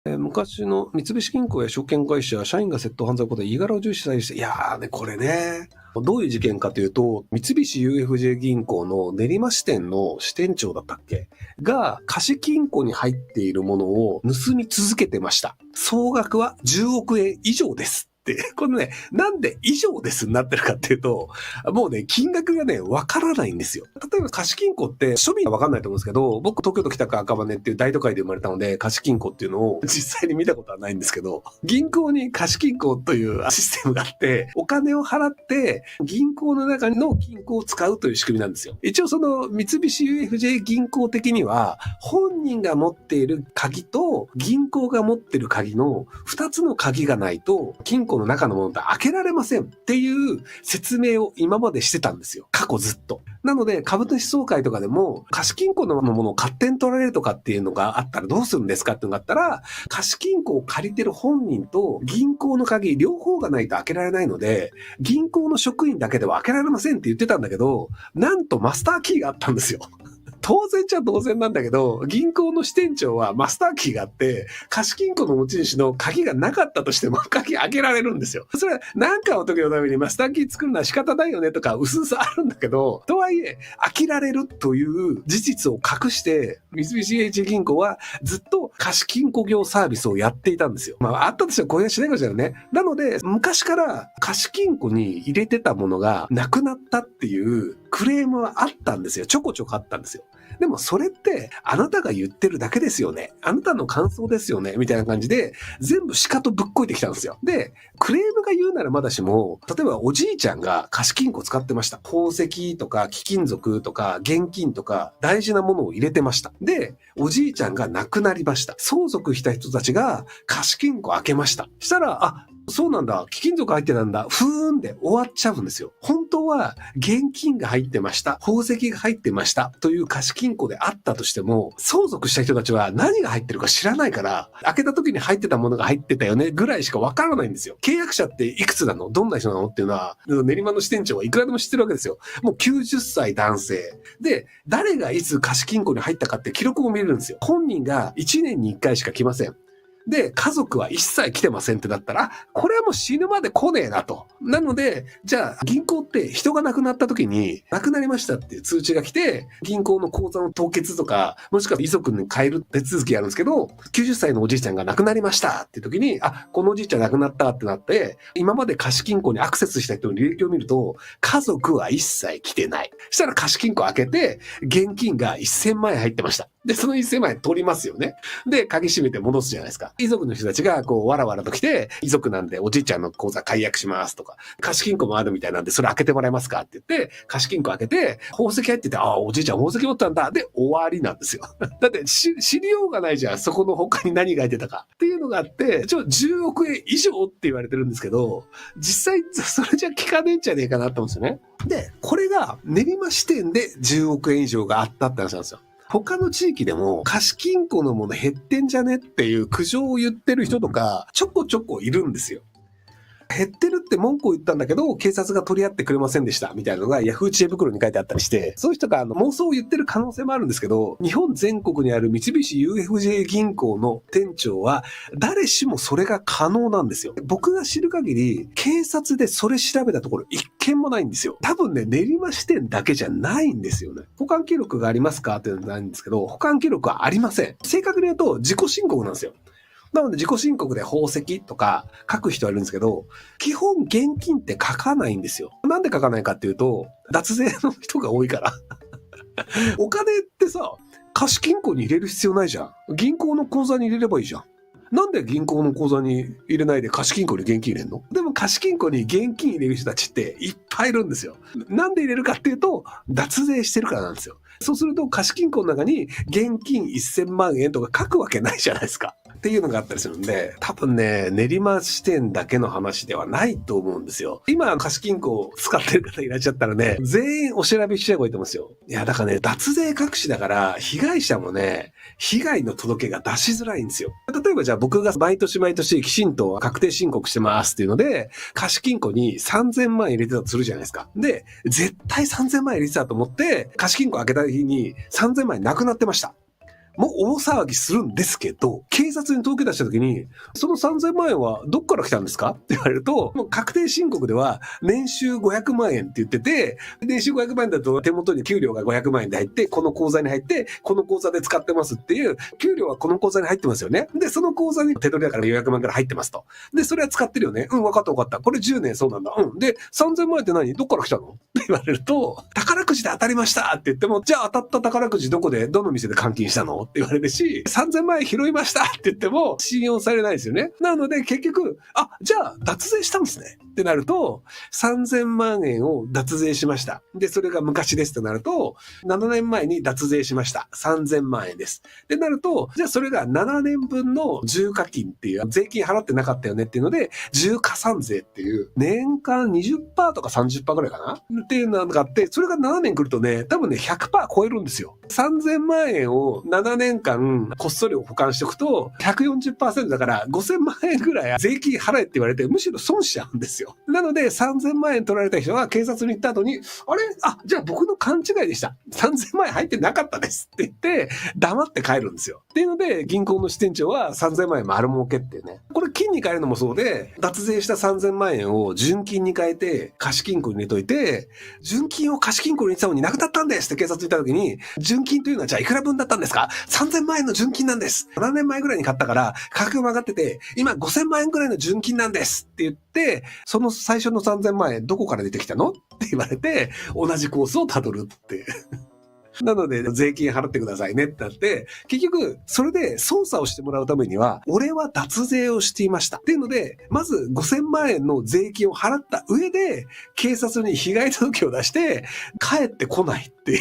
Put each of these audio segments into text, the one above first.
昔の三菱銀行や証券会社、社員が窃盗犯罪を行い、身柄を重視されて、いやーね、これね。どういう事件かというと、三菱 UFJ 銀行の練馬支店の支店長だったっけが、貸金庫に入っているものを盗み続けてました。総額は10億円以上です。このね、なんで以上ですになってるかっていうと、もうね、金額がね、わからないんですよ。例えば貸金庫って庶民はわかんないと思うんですけど、僕東京都北区赤羽っていう大都会で生まれたので、貸金庫っていうのを実際に見たことはないんですけど、銀行に貸金庫というシステムがあって、お金を払って銀行の中の金庫を使うという仕組みなんですよ。一応その三菱 UFJ 銀行的には、本人が持っている鍵と銀行が持っている鍵の2つの鍵がないと、金庫の中のものって開けられませんっていう説明を今までしてたんですよ。過去ずっと。なので、株主総会とかでも、貸金庫のものを勝手に取られるとかっていうのがあったらどうするんですかっていうのがあったら、貸金庫を借りてる本人と銀行の鍵、両方がないと開けられないので、銀行の職員だけでは開けられませんって言ってたんだけど、なんとマスターキーがあったんですよ。当然っちゃ当然なんだけど、銀行の支店長はマスターキーがあって、貸金庫の持ち主の鍵がなかったとしても鍵開けられるんですよ。それは何かの時のためにマスターキー作るのは仕方ないよねとか、薄々あるんだけど、とはいえ、開けられるという事実を隠して、三菱 UFJ 銀行はずっと貸金庫業サービスをやっていたんですよ。まあ、あったとしてもこれはしないかもしれないね。なので、昔から貸金庫に入れてたものがなくなったっていうクレームはあったんですよ。ちょこちょこあったんですよ。でもそれってあなたが言ってるだけですよね。あなたの感想ですよね。みたいな感じで全部しかとぶっこいてきたんですよ。で、クレームが言うならまだしも、例えばおじいちゃんが貸金庫使ってました。宝石とか貴金属とか現金とか大事なものを入れてました。で、おじいちゃんが亡くなりました。相続した人たちが貸金庫開けました。したら、そうなんだ。貴金属入ってたんだ。ふーんで終わっちゃうんですよ。本当は現金が入ってました。宝石が入ってました。という貸金庫であったとしても、相続した人たちは何が入ってるか知らないから、開けた時に入ってたものが入ってたよねぐらいしかわからないんですよ。契約者っていくつなの？どんな人なのっていうのは、練馬の支店長はいくらでも知ってるわけですよ。もう90歳男性。で、誰がいつ貸金庫に入ったかって記録を見れるんですよ。本人が1年に1回しか来ません。で、家族は一切来てませんってなったら、これはもう死ぬまで来ねえなと。なので、じゃあ銀行って人が亡くなった時に、亡くなりましたっていう通知が来て、銀行の口座の凍結とか、もしくは遺族に変える手続きやるんですけど、90歳のおじいちゃんが亡くなりましたっていう時に、このおじいちゃん亡くなったってなって、今まで貸金庫にアクセスした人の履歴を見ると、家族は一切来てない。そしたら貸金庫開けて、現金が1000万円入ってました。で、その1000万円取りますよね。で、鍵閉めて戻すじゃないですか。遺族の人たちが、わらわらと来て、遺族なんでおじいちゃんの口座解約しますとか、貸金庫もあるみたいなんで、それ開けてもらえますかって言って、貸金庫開けて、宝石入ってて、おじいちゃん宝石持ったんだ。で、終わりなんですよ。だって知りようがないじゃん。そこの他に何が入ってたか。っていうのがあって、10億円以上って言われてるんですけど、実際、それじゃ効かねえんじゃねえかなと思うんですよね。で、これが練馬支店で10億円以上があったって話なんですよ。他の地域でも貸金庫のもの減ってんじゃねっていう苦情を言ってる人とかちょこちょこいるんですよ。減ってるって文句を言ったんだけど、警察が取り合ってくれませんでした、みたいなのがヤフー知恵袋に書いてあったりして、そういう人が妄想を言ってる可能性もあるんですけど、日本全国にある三菱 UFJ 銀行の店長は、誰しもそれが可能なんですよ。僕が知る限り、警察でそれ調べたところ、一件もないんですよ。多分ね、練馬支店だけじゃないんですよね。保管記録がありますかっていうのはないんですけど、保管記録はありません。正確に言うと、自己申告なんですよ。なので自己申告で宝石とか書く人はいるんですけど、基本現金って書かないんですよ。なんで書かないかっていうと、脱税の人が多いから。お金ってさ、貸金庫に入れる必要ないじゃん。銀行の口座に入れればいいじゃん。なんで銀行の口座に入れないで貸金庫に現金入れんの？でも貸金庫に現金入れる人たちっていっぱいいるんですよ。なんで入れるかっていうと、脱税してるからなんですよ。そうすると貸金庫の中に現金1000万円とか書くわけないじゃないですか。っていうのがあったりするんで、多分ね、練馬支店だけの話ではないと思うんですよ。今、貸金庫を使ってる方いらっしゃったらね、全員お調べしちゃえばいいと思うんですよ。いや、だからね、脱税隠しだから、被害者もね、被害の届けが出しづらいんですよ。例えばじゃあ僕が毎年毎年きちんと確定申告してますっていうので、貸金庫に3000万円入れてたとするじゃないですか。で、絶対3000万円入れてたと思って、貸金庫開けた日に3000万円なくなってました。もう大騒ぎするんですけど、警察に届け出した時に、その3000万円はどっから来たんですかって言われると、もう確定申告では年収500万円って言ってて、年収500万円だと手元に給料が500万円で入って、この口座に入って、この口座で使ってますっていう、給料はこの口座に入ってますよね。で、その口座に手取りだから400万から入ってますと。で、それは使ってるよね。うん、分かった分かった。これ10年そうなんだ。うん。で、3000万円って何？どっから来たのって言われると、宝くじで当たりましたって言っても、じゃあ当たった宝くじどこで、どの店で換金したのって言われるし、3000万円拾いましたって言っても信用されないですよね。なので結局、じゃあ脱税したんですねってなると、3000万円を脱税しました。で、それが昔ですってなると、7年前に脱税しました。3000万円です。ってなると、じゃあそれが7年分の重課金っていう、税金払ってなかったよねっていうので、重加算税っていう、年間 20% とか 30% ぐらいかなっていうのがあって、それが7年来るとね、多分ね、100% 超えるんですよ。3000万円を7年間こっそり保管しておくと、140% だから5000万円ぐらい税金払えって言われて、むしろ損しちゃうんですよ。なので3000万円取られた人は警察に行った後に、じゃあ僕の勘違いでした。3000万円入ってなかったですって言って、黙って帰るんですよ。っていうので、銀行の支店長は3000万円丸儲けっていうね。これ金に変えるのもそうで、脱税した3000万円を純金に変えて、貸金庫に入れといて、純金を貸金庫に入れてたのになくなったんですって警察に言った時に、純金というのはじゃあいくら分だったんですか？ 3000 万円の純金なんです。7年前ぐらいに買ったから価格が上がってて、今5000万円ぐらいの純金なんですって言って、その最初の3000万円どこから出てきたのって言われて、同じコースをたどるって。なので、税金払ってくださいねってなって、結局、それで捜査をしてもらうためには、俺は脱税をしていました。っていうので、まず5000万円の税金を払った上で、警察に被害届を出して、帰ってこないっていう。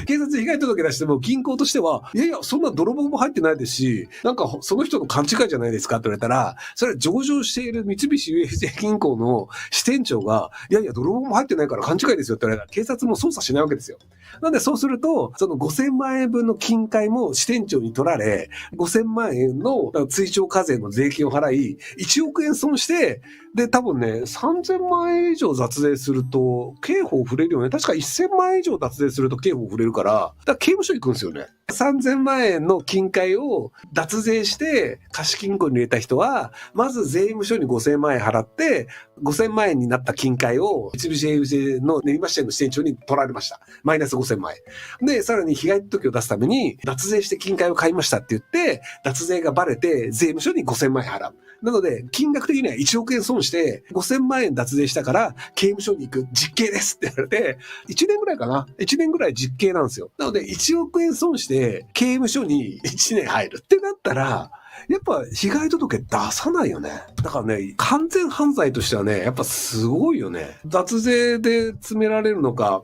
警察に被害届出しても銀行としては、いやいや、そんな泥棒も入ってないですし、なんかその人の勘違いじゃないですかって言われたら、それは上場している三菱 UFJ 銀行の支店長が、いやいや、泥棒も入ってないから勘違いですよって言われたら、警察も捜査しないわけですよ。なんでそうすると、その5000万円分の金塊も支店長に取られ、5000万円の追徴課税の税金を払い、1億円損して、で、多分ね、3000万円以上脱税すると、刑法触れるよね。確か1000万円以上脱税すると刑法触れるから、だから刑務所行くんですよね。3000万円の金塊を脱税して貸金庫に入れた人は、まず税務署に5000万円払って、5000万円になった金塊を三菱 UFJ の練馬支店の支店長に取られました。マイナス5000万円。で、さらに被害届を出すために、脱税して金塊を買いましたって言って、脱税がバレて税務署に5000万円払う。なので、金額的には1億円損して、5000万円脱税したから、刑務所に行く実刑ですって言われて、1年ぐらいかな ?1 年ぐらい実刑なんですよ。なので、1億円損して、刑務所に1年入るってなったら、やっぱ被害届出さないよね。だからね、完全犯罪としてはね、やっぱすごいよね。脱税で詰められるのか、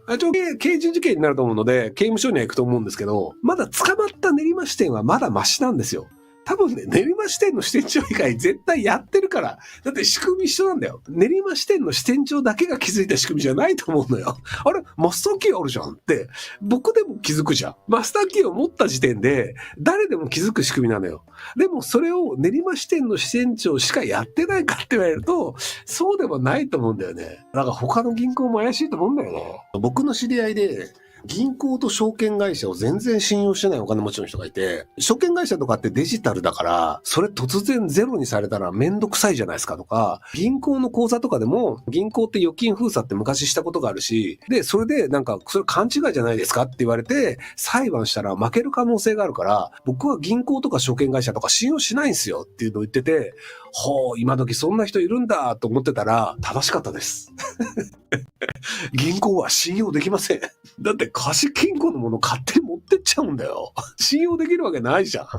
刑事事件になると思うので、刑務所には行くと思うんですけど、まだ捕まった練馬支店はまだマシなんですよ。多分ね、練馬支店の支店長以外絶対やってるから。だって仕組み一緒なんだよ。練馬支店の支店長だけが気づいた仕組みじゃないと思うのよ。あれマスターキーあるじゃんって。僕でも気づくじゃん。マスターキーを持った時点で、誰でも気づく仕組みなのよ。でもそれを練馬支店の支店長しかやってないかって言われると、そうでもないと思うんだよね。だから他の銀行も怪しいと思うんだよね。僕の知り合いで、銀行と証券会社を全然信用してないお金持ちの人がいて、証券会社とかってデジタルだから、それ突然ゼロにされたらめんどくさいじゃないですかとか、銀行の口座とかでも、銀行って預金封鎖って昔したことがあるし、で、それでなんか、それ勘違いじゃないですかって言われて、裁判したら負ける可能性があるから、僕は銀行とか証券会社とか信用しないんですよっていうのを言ってて、今時そんな人いるんだと思ってたら、正しかったです。銀行は信用できません。だって貸金庫のもの勝手に持ってっちゃうんだよ。信用できるわけないじゃん。い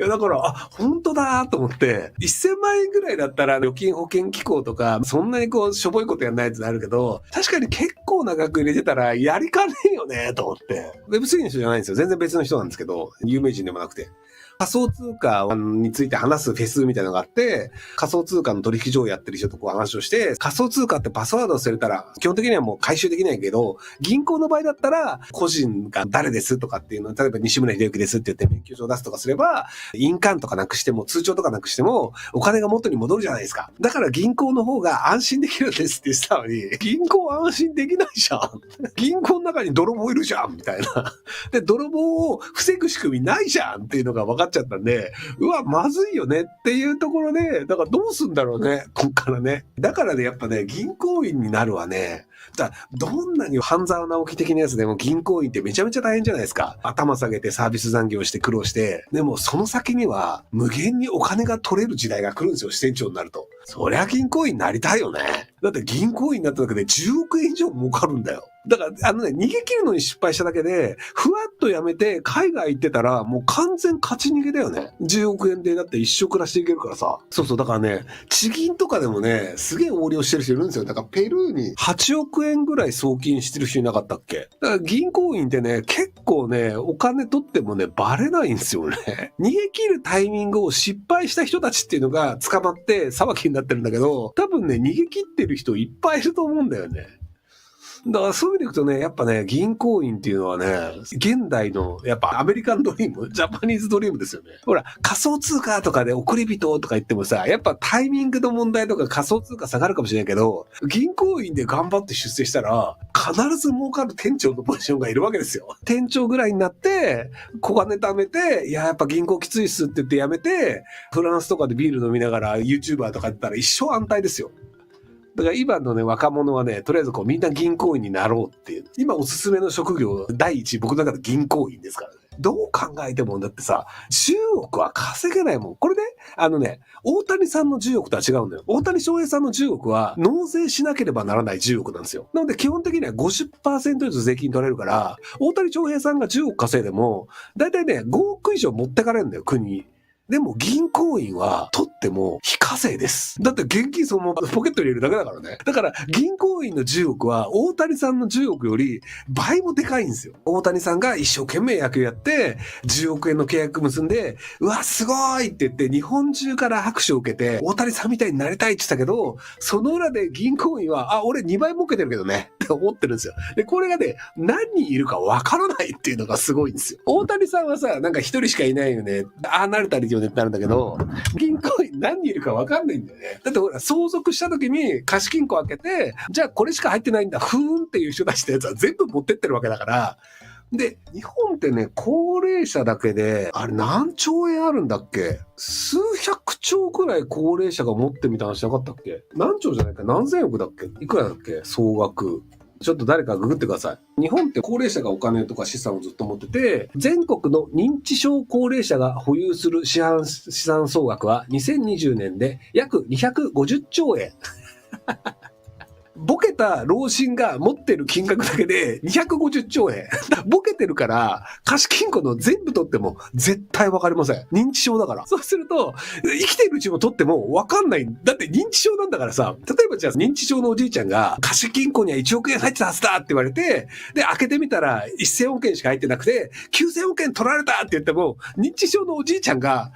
やだから、本当だと思って、1000万円ぐらいだったら預金保険機構とか、そんなにしょぼいことやんないやつあるけど、確かに結構な額入れてたらやりかねえよねと思って。ウェブ3の人じゃないんですよ。全然別の人なんですけど、有名人でもなくて。仮想通貨について話すフェスみたいなのがあって、仮想通貨の取引所をやってる人とこう話をして、仮想通貨ってパスワードを忘れたら、基本的にはもう回収できないけど、銀行の場合だったら、個人が誰ですとかっていうのを、例えば西村秀之ですって言って免許証を出すとかすれば、印鑑とかなくしても、通帳とかなくしても、お金が元に戻るじゃないですか。だから銀行の方が安心できるんですって言ってたのに、銀行は安心できないじゃん。銀行の中に泥棒いるじゃんみたいな。で、泥棒を防ぐ仕組みないじゃんっていうのが分かっちゃったんで、うわ、まずいよねっていうところで、だからどうすんだろうね、こっからね。だからね、やっぱね、銀行員になるわね。だどんなに半沢直樹的なやつでも銀行員ってめちゃめちゃ大変じゃないですか。頭下げてサービス残業して苦労して。でもその先には無限にお金が取れる時代が来るんですよ、支店長になると。そりゃ銀行員になりたいよね。だって銀行員になっただけで10億円以上儲かるんだよ。だから逃げ切るのに失敗しただけで、ふわっとやめて海外行ってたらもう完全勝ち逃げだよね。10億円でだって一生暮らしていけるからさ。そうそう、だからね、地銀とかでもね、すげえ横領してる人いるんですよ。だからペルーに8億円ぐらい送金してる人いなかったっけ？だから銀行員ってね、結構ね、お金取ってもね、バレないんですよね。逃げ切るタイミングを失敗した人たちっていうのが捕まって騒ぎになってるんだけど、多分ね、逃げ切ってる人いっぱいいると思うんだよね。だからそういう意味でいくとね、やっぱね、銀行員っていうのはね、現代の、やっぱアメリカンドリーム、ジャパニーズドリームですよね。ほら、仮想通貨とかで送り人とか言ってもさ、やっぱタイミングの問題とか仮想通貨下がるかもしれないけど、銀行員で頑張って出世したら、必ず儲かる店長のポジションがいるわけですよ。店長ぐらいになって、小金貯めて、いや、やっぱ銀行きついっすって言ってやめて、フランスとかでビール飲みながら YouTuber とかやったら一生安泰ですよ。だから今のね、若者はね、とりあえずこうみんな銀行員になろうっていう。今おすすめの職業、第一、僕の中で銀行員ですからね。どう考えても、だってさ、10億は稼げないもん。これね、大谷さんの10億とは違うんだよ。大谷翔平さんの10億は納税しなければならない10億なんですよ。なので基本的には 50% 以上税金取れるから、大谷翔平さんが10億稼いでも、だいたいね、5億以上持ってかれるんだよ、国に。でも銀行員は取っても非課税です。だって現金そのままポケットに入れるだけだからね。だから銀行員の10億は大谷さんの10億より倍もでかいんですよ。大谷さんが一生懸命野球やって10億円の契約結んで、うわ、すごいって言って日本中から拍手を受けて大谷さんみたいになりたいって言ったけど、その裏で銀行員は、俺2倍儲けてるけどねって思ってるんですよ。で、これがね、何人いるかわからないっていうのがすごいんですよ。大谷さんはさ、なんか一人しかいないよね。ああなれたりよねってなるんだけど、銀行員何人いるか分かんないんだよね。だってほら、相続した時に貸金庫開けて、じゃあこれしか入ってないんだ、ふーんっていう人たちのやつは全部持ってってるわけだから。で、日本ってね、高齢者だけで、あれ何兆円あるんだっけ？数百兆くらい高齢者が持ってみた話なかったっけ？何兆じゃないか、何千億だっけ？いくらだっけ？総額。ちょっと誰かググってください。日本って高齢者がお金とか資産をずっと持ってて、全国の認知症高齢者が保有する資産総額は2020年で約250兆円。ボケた老人が持ってる金額だけで250兆円。ボケてるから、貸金庫の全部取っても絶対わかりません。認知症だから。そうすると、生きてるうちも取ってもわかんない。だって認知症なんだからさ、例えばじゃあ認知症のおじいちゃんが貸金庫には1億円入ってたはずだって言われて、で、開けてみたら1000億円しか入ってなくて、9000億円取られたって言っても、認知症のおじいちゃんが、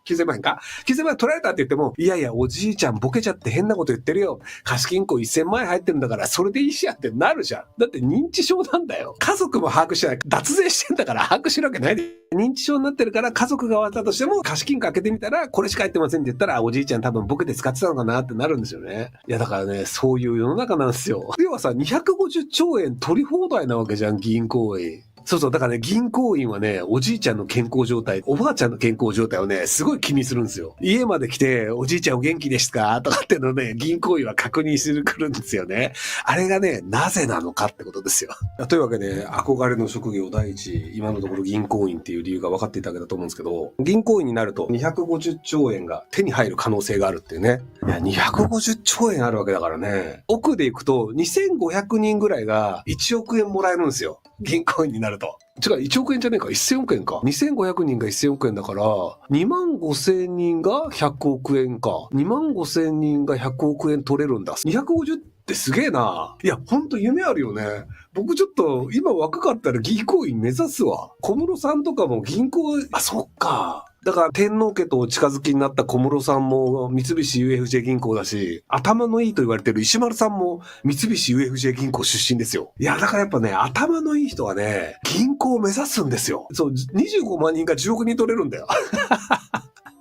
9000万円か ?9000 万円取られたって言っても、いやいや、おじいちゃんボケちゃって変なこと言ってるよ。貸金庫1000万円入ってるんだから、それでいいしやってなるじゃん。だって認知症なんだよ。家族も把握してない。脱税してんだから把握してるわけないで。認知症になってるから家族が終わったとしても、貸金庫開けてみたら、これしか入ってませんって言ったら、おじいちゃん多分ボケて使ってたのかなってなるんですよね。いや、だからね、そういう世の中なんですよ。要はさ、250兆円取り放題なわけじゃん、銀行員。そうそう。だからね、銀行員はね、おじいちゃんの健康状態、おばあちゃんの健康状態をね、すごい気にするんですよ。家まで来て、おじいちゃんお元気でしたかとかっていうのをね、銀行員は確認してくるんですよね。あれがね、なぜなのかってことですよ。というわけで、憧れの職業第一、今のところ銀行員っていう理由が分かっていたわけだと思うんですけど、銀行員になると250兆円が手に入る可能性があるっていうね。いや、250兆円あるわけだからね。奥で行くと、2500人ぐらいが1億円もらえるんですよ。銀行員になると。違う、1億円じゃねえか、1000億円か。2500人が1000億円だから、25000人が100億円か。25000人が100億円取れるんだ。250ってすげえな。いや、ほんと夢あるよね。僕ちょっと、今若かったら銀行員目指すわ。小室さんとかも銀行、そっか。だから天皇家とお近づきになった小室さんも三菱 UFJ 銀行だし、頭のいいと言われてる石丸さんも三菱 UFJ 銀行出身ですよ。いや、だからやっぱね、頭のいい人はね、銀行を目指すんですよ。そう、25万人が10億人取れるんだよ。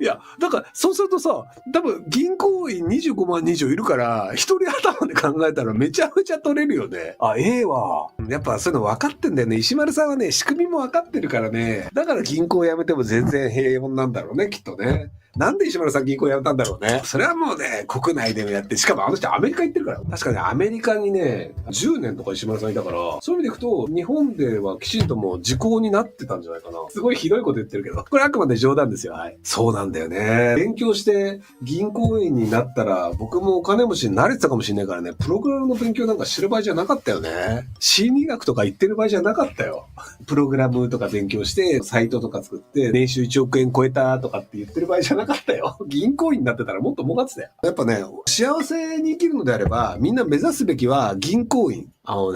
いや、だから、そうするとさ、多分、銀行員25万人以上いるから、一人頭で考えたらめちゃめちゃ取れるよね。あ、ええわ。やっぱそういうの分かってんだよね。石丸さんはね、仕組みも分かってるからね。だから銀行辞めても全然平穏なんだろうね、きっとね。なんで石丸さん銀行辞めたんだろうね。それはもうね、国内でもやって、しかもあの人アメリカ行ってるから。確かにアメリカにね、10年とか石丸さんいたから、そういう意味でいくと、日本ではきちんともう時効になってたんじゃないかな。すごいひどいこと言ってるけど、これあくまで冗談ですよ。はい。そうなんだよね。勉強して銀行員になったら、僕もお金持ちになれてたかもしれないからね、プログラムの勉強なんかしてる場合じゃなかったよね。心理学とか言ってる場合じゃなかったよ。プログラムとか勉強して、サイトとか作って、年収1億円超えたとかって言ってる場合じゃなかったよ。銀行員になってたらもっと儲かってたよ。やっぱね、幸せに生きるのであれば、みんな目指すべきは銀行員。こ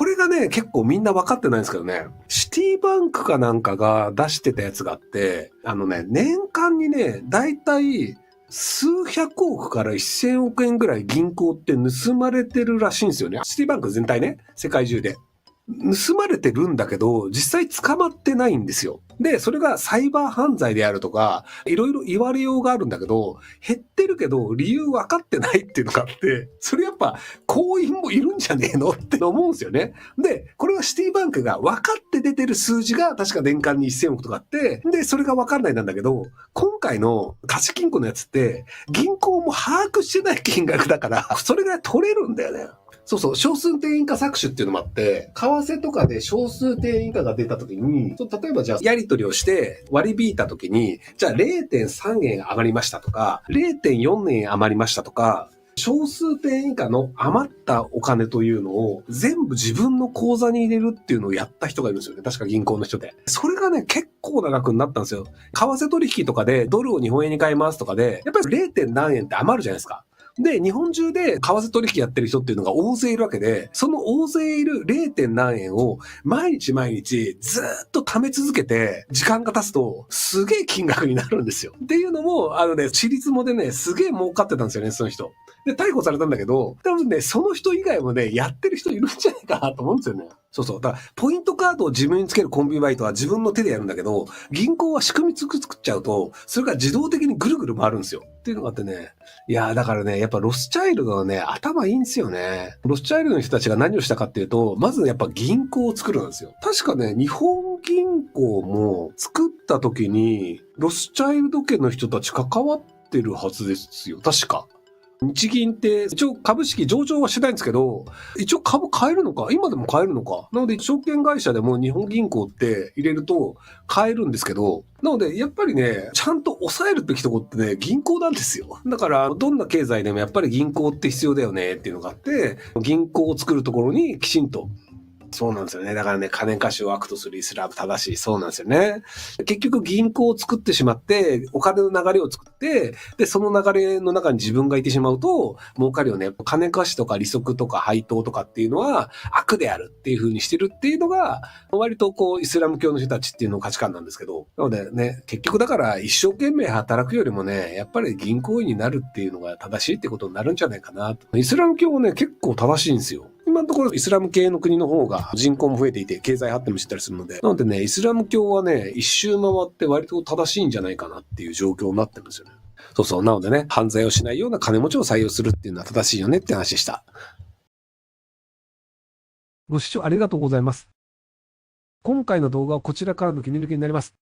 れがね、結構みんな分かってないんですけどね、シティバンクかなんかが出してたやつがあって、年間にね、だいたい数百億から1000億円ぐらい銀行って盗まれてるらしいんですよね。シティバンク全体ね、世界中で。盗まれてるんだけど、実際捕まってないんですよ。で、それがサイバー犯罪であるとか、いろいろ言われようがあるんだけど、減ってるけど理由分かってないっていうのがあって、それやっぱ行員もいるんじゃねえのって思うんですよね。で、これはシティバンクが分かって出てる数字が確か年間に1000億とかあって、で、それが分かんないなんだけど、今回の貸金庫のやつって、銀行も把握してない金額だから、それが取れるんだよね。そうそう、少数点以下搾取っていうのもあって、為替とかで少数点以下が出た時に、例えばじゃあやり取りをして割り引いた時に、じゃあ 0.3 円余りましたとか、0.4 円余りましたとか、少数点以下の余ったお金というのを全部自分の口座に入れるっていうのをやった人がいるんですよね。確か銀行の人で。それがね、結構な額になったんですよ。為替取引とかでドルを日本円に変えますとかで、やっぱり 0. 何円って余るじゃないですか。で、日本中で為替取引やってる人っていうのが大勢いるわけで、その大勢いる 0. 何円を毎日毎日ずっと貯め続けて、時間が経つとすげえ金額になるんですよ。っていうのも、私立もでね、すげえ儲かってたんですよね、その人。で、逮捕されたんだけど、多分ね、その人以外もね、やってる人いるんじゃないかなと思うんですよね。そうそう。だから、ポイントカードを自分につけるコンビバイトは自分の手でやるんだけど、銀行は仕組み作っちゃうと、それが自動的にぐるぐる回るんですよ。っていうのがあってね。いやー、だからね、やっぱロスチャイルドはね、頭いいんですよね。ロスチャイルドの人たちが何をしたかっていうと、まずやっぱ銀行を作るんですよ。確かね、日本銀行も作った時に、ロスチャイルド家の人たち関わってるはずですよ。確か。日銀って一応株式上場はしてないんですけど、一応株買えるのか、今でも買えるのか。なので証券会社でも日本銀行って入れると買えるんですけど、なのでやっぱりね、ちゃんと抑えるべきとこってね、銀行なんですよ。だからどんな経済でもやっぱり銀行って必要だよねっていうのがあって、銀行を作るところにきちんとそうなんですよね。だからね、金貸しを悪とするイスラム正しい。そうなんですよね。結局銀行を作ってしまって、お金の流れを作って、で、その流れの中に自分がいてしまうと、儲かるよね。金貸しとか利息とか配当とかっていうのは悪であるっていう風にしてるっていうのが、割とこう、イスラム教の人たちっていうの価値観なんですけど。なのでね、結局だから一生懸命働くよりもね、やっぱり銀行員になるっていうのが正しいってことになるんじゃないかなと。イスラム教はね、結構正しいんですよ。今のところイスラム系の国の方が人口も増えていて経済発展もしてたりするので、なのでね、イスラム教はね、一周回って割と正しいんじゃないかなっていう状況になってるんですよね。そうそう。なのでね、犯罪をしないような金持ちを採用するっていうのは正しいよねって話でした。ご視聴ありがとうございます。今回の動画はこちらからの切り抜きになります。